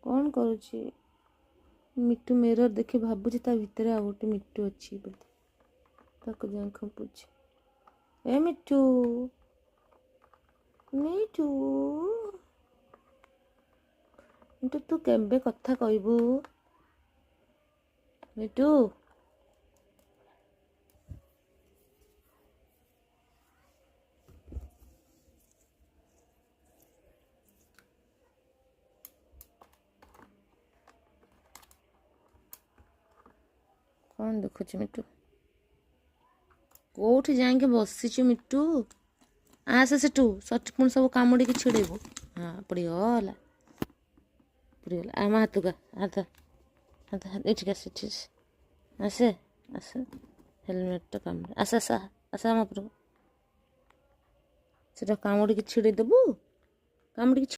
कौन करुच्ची मिट्टू मिरर देखी भावुची ता भितर आ गोटे मिट्टू अच्छी ताको जाए खपुची ए मिट्टू मिट्टू मिट्टू तू केबे कथा कहबू मिट्टू कौन देखुच मिट्टू कौटी जाके बसीचु मिट्टू आसे सेठू सच पुण सब कामुड़ी छिड़ेबू हाँ पड़गला पड़गला आम हाथ का हाथ हाथ हाथ एठिक आसे आसे हेलमेट काम आस आस आस आम उपर से कामुड़ी छिड़े देबू कामुड़ी